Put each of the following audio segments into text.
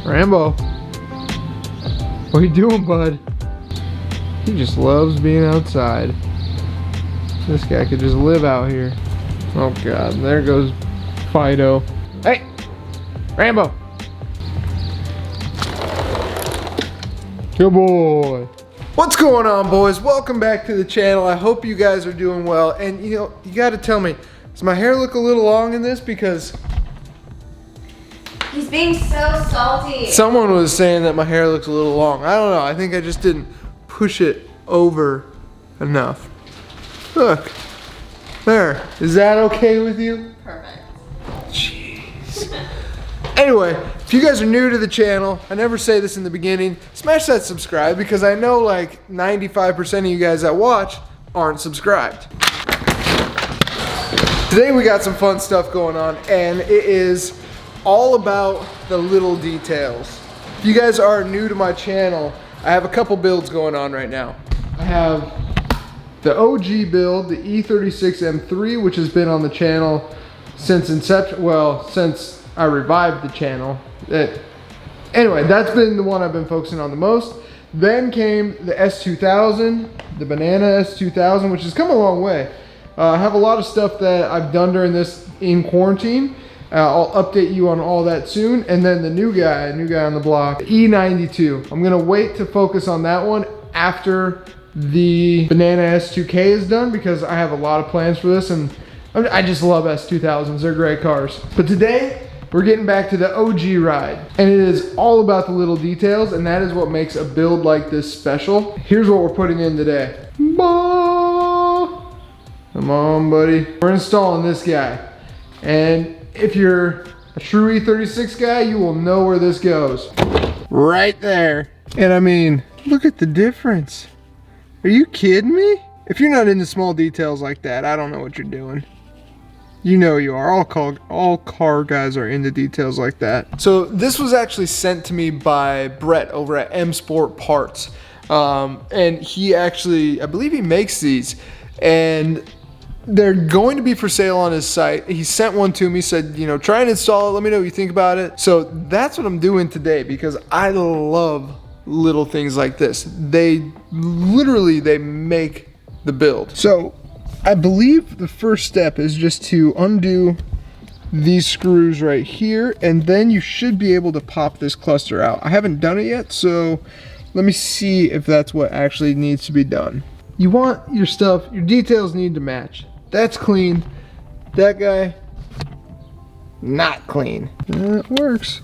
Rambo. What are you doing, bud? He just loves being outside. This guy could just live out here. Oh God, there goes Fido. Hey, Rambo. Good boy. What's going on, boys? Welcome back to the channel. I hope you guys are doing well. And you know, you gotta tell me, does my hair look a little long in this? Because he's being so salty. someone was saying that my hair looks a little long. I don't know. I think I just didn't push it over enough. Look. There. Is that okay with you? Perfect. Jeez. Anyway, if you guys are new to the channel, I never say this in the beginning, smash that subscribe because I know like 95% of you guys that watch aren't subscribed. Today we got some fun stuff going on, and it is all about the little details. If you guys are new to my channel, I have a couple builds going on right now. I have the OG build, the E36 M3, which has been on the channel since inception, well, since I revived the channel. Anyway, that's been the one I've been focusing on the most. Then came the S2000, the Banana S2000, which has come a long way. I have a lot of stuff that I've done during this in quarantine. I'll update you on all that soon. And then the new guy on the block, the E92. I'm gonna wait to focus on that one after the Banana S2K is done because I have a lot of plans for this and I just love S2000s, they're great cars. But today, we're getting back to the OG ride. And it is all about the little details, and that is what makes a build like this special. Here's what we're putting in today. Come on, buddy. We're installing this guy. And if you're a true E36 guy, you will know where this goes. Right there. And I mean, look at the difference. Are you kidding me? If you're not into small details like that, I don't know what you're doing. You know you are. All car guys are into details like that. So this was actually sent to me by Brett over at M Sport Parts. And he actually, I believe he makes these. And they're going to be for sale on his site. He sent one to me, said, you know, try and install it. Let me know what you think about it. So that's what I'm doing today because I love little things like this. They make the build. So I believe the first step is just to undo these screws right here, and then you should be able to pop this cluster out. I haven't done it yet, so let me see if that's what actually needs to be done. You want your stuff, your details need to match. That's clean. That guy, not clean. That works.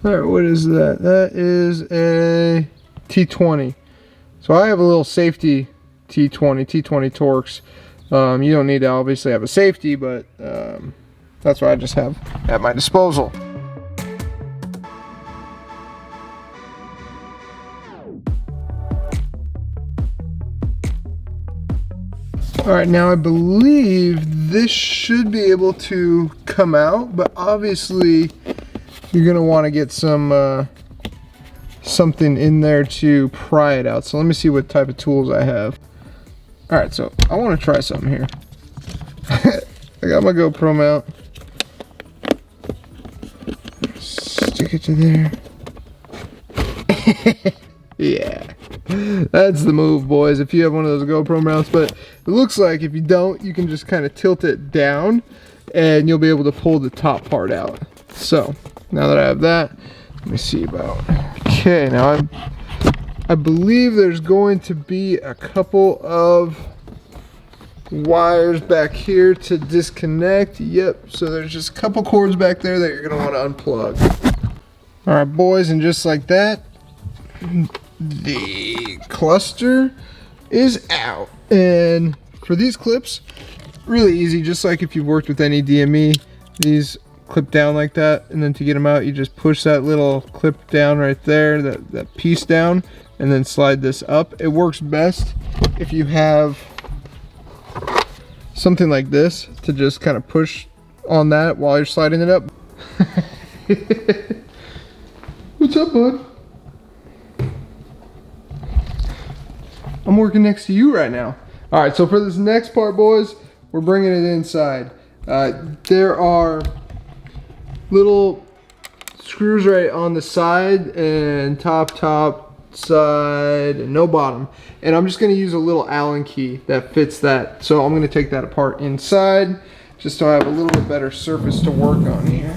All right, what is that? That is a T20. So I have a little safety T20 Torx. You don't need to obviously have a safety, but that's what I just have at my disposal. All right, now I believe this should be able to come out, but obviously you're gonna want to get some something in there to pry it out. So let me see what type of tools I have. All right, so I want to try something here. I got my GoPro mount. Stick it to there. Yeah, that's the move, boys, if you have one of those GoPro mounts. But it looks like if you don't, you can just kind of tilt it down and you'll be able to pull the top part out. So now that I have that, let me see about. Okay, now I believe there's going to be a couple of wires back here to disconnect. Yep, so there's just a couple cords back there that you're gonna want to unplug. All right, boys, and just like that, the cluster is out. And for these clips, really easy, just like if you've worked with any DME, these clip down like that, and then to get them out, you just push that little clip down right there, that piece down, and then slide this up. It works best if you have something like this to just kind of push on that while you're sliding it up. What's up, bud? I'm working next to you right now. All right, so for this next part, boys, we're bringing it inside. There are little screws right on the side and top side, and no bottom. And I'm just gonna use a little Allen key that fits that. So I'm gonna take that apart inside just so I have a little bit better surface to work on here.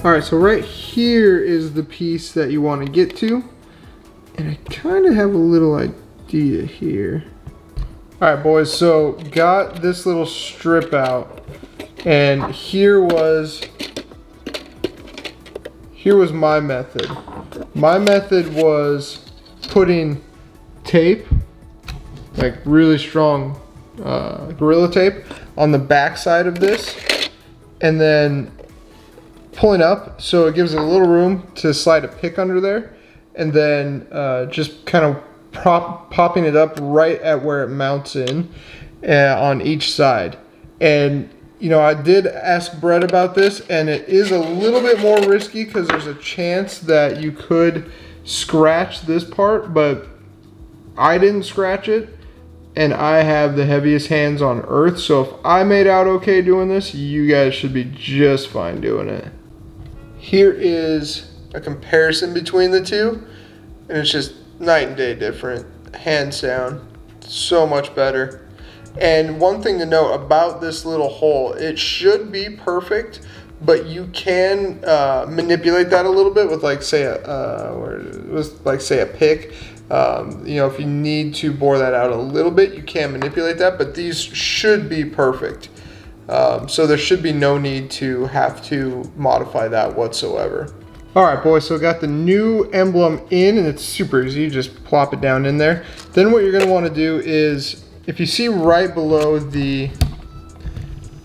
Alright, so right here is the piece that you want to get to. And I kind of have a little idea here. Alright boys, so got this little strip out. And here was my method. My method was putting tape, like really strong Gorilla Tape, on the back side of this. And then pulling up so it gives it a little room to slide a pick under there, and then just kind of popping it up right at where it mounts in on each side. And you know, I did ask Brett about this, and it is a little bit more risky because there's a chance that you could scratch this part, but I didn't scratch it, and I have the heaviest hands on earth, so if I made out okay doing this, you guys should be just fine doing it. Here is a comparison between the two, and it's just night and day different. Hands down, so much better. And one thing to note about this little hole, it should be perfect, but you can manipulate that a little bit with, like, say a pick. You know, if you need to bore that out a little bit, you can manipulate that, but these should be perfect. So there should be no need to have to modify that whatsoever. Alright boys, so got the new emblem in, and it's super easy. You just plop it down in there. Then what you're going to want to do is, if you see right below the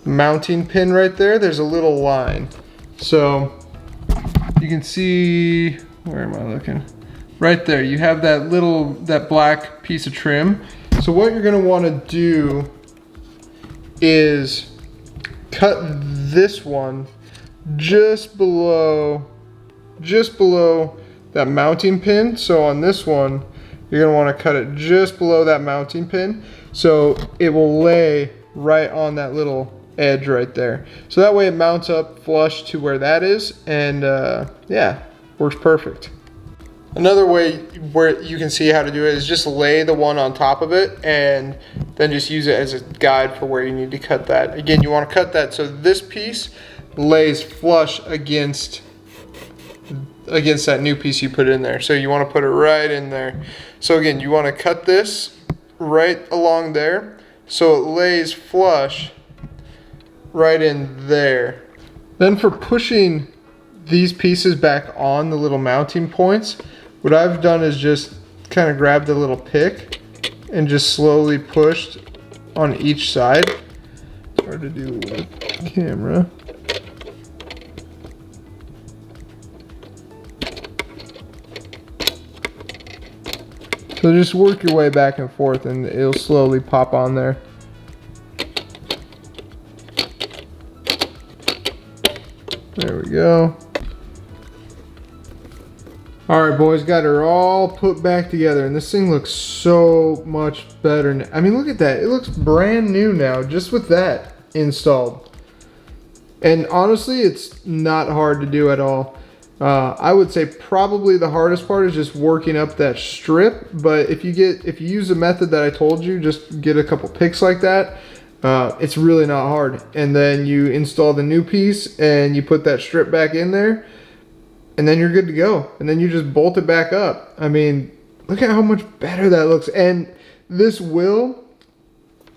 mounting pin right there, there's a little line. So you can see, where am I looking? Right there, you have that black piece of trim. So what you're going to want to do is cut this one just below that mounting pin. So on this one, you're going to want to cut it just below that mounting pin, so it will lay right on that little edge right there. So that way it mounts up flush to where that is, and yeah, works perfect. Another way where you can see how to do it is just lay the one on top of it and then just use it as a guide for where you need to cut that. Again, you want to cut that so this piece lays flush against that new piece you put in there. So you want to put it right in there. So again, you want to cut this right along there so it lays flush right in there. Then for pushing these pieces back on the little mounting points, what I've done is just kind of grabbed the little pick and just slowly pushed on each side. It's hard to do with camera. So just work your way back and forth and it'll slowly pop on there. There we go. Alright boys, got her all put back together, and this thing looks so much better now. I mean, look at that. It looks brand new now just with that installed. And honestly, it's not hard to do at all. I would say probably the hardest part is just working up that strip, but if you use the method that I told you, just get a couple picks like that, it's really not hard. And then you install the new piece and you put that strip back in there, and then you're good to go. And then you just bolt it back up. I mean, look at how much better that looks. And this will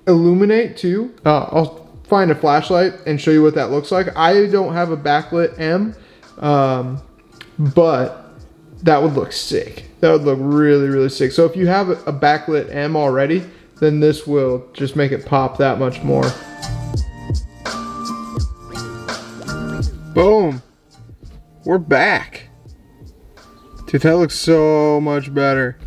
illuminate too. I'll find a flashlight and show you what that looks like. I don't have a backlit M, but that would look sick. That would look really, really sick. So if you have a backlit M already, then this will just make it pop that much more. Boom. We're back. Dude, that looks so much better.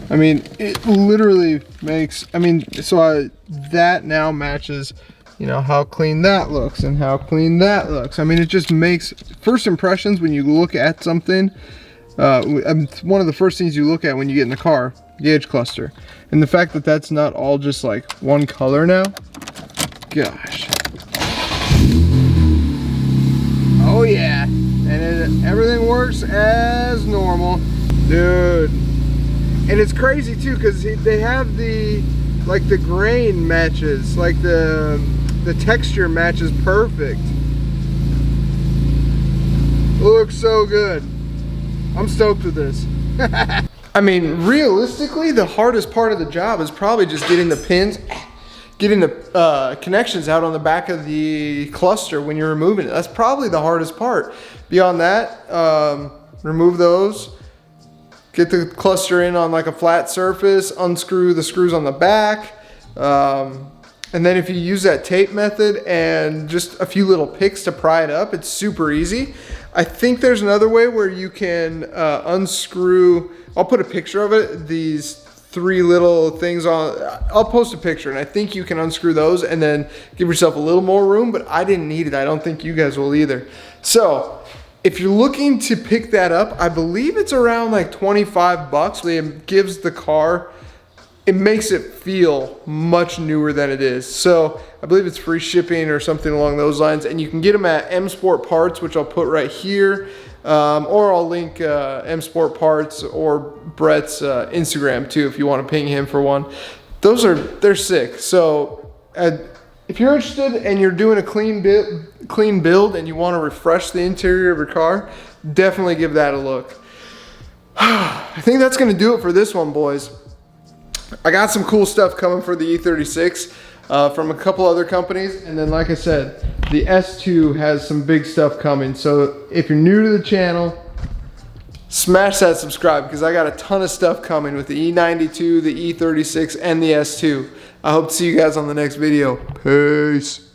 I mean, it literally makes, that now matches you know, how clean that looks and how clean that looks. I mean, it just makes first impressions when you look at something. One of the first things you look at when you get in the car, gauge cluster. And the fact that that's not all just like one color now, gosh. Oh yeah, and everything works as normal. Dude. And it's crazy too, because they have the grain matches, like the texture matches perfect. Looks so good. I'm stoked with this. I mean, realistically, the hardest part of the job is probably just getting the pins, getting the connections out on the back of the cluster when you're removing it. That's probably the hardest part. Beyond that, remove those, get the cluster in on like a flat surface, unscrew the screws on the back, and then if you use that tape method and just a few little picks to pry it up, it's super easy. I think there's another way where you can unscrew, I'll put a picture of it, these 3 little things on, I'll post a picture, and I think you can unscrew those and then give yourself a little more room, but I didn't need it. I don't think you guys will either. So if you're looking to pick that up, I believe it's around like 25 bucks. It gives the car, it makes it feel much newer than it is. So I believe it's free shipping or something along those lines, and you can get them at M Sport Parts, which I'll put right here, or I'll link M Sport Parts or Brett's Instagram too if you want to ping him for one. They're sick. So if you're interested and you're doing a clean build and you want to refresh the interior of your car, definitely give that a look. I think that's going to do it for this one, boys. I got some cool stuff coming for the E36 from a couple other companies, and then like I said, the S2 has some big stuff coming. So if you're new to the channel, smash that subscribe, because I got a ton of stuff coming with the E92, the E36, and the S2. I hope to see you guys on the next video. Peace.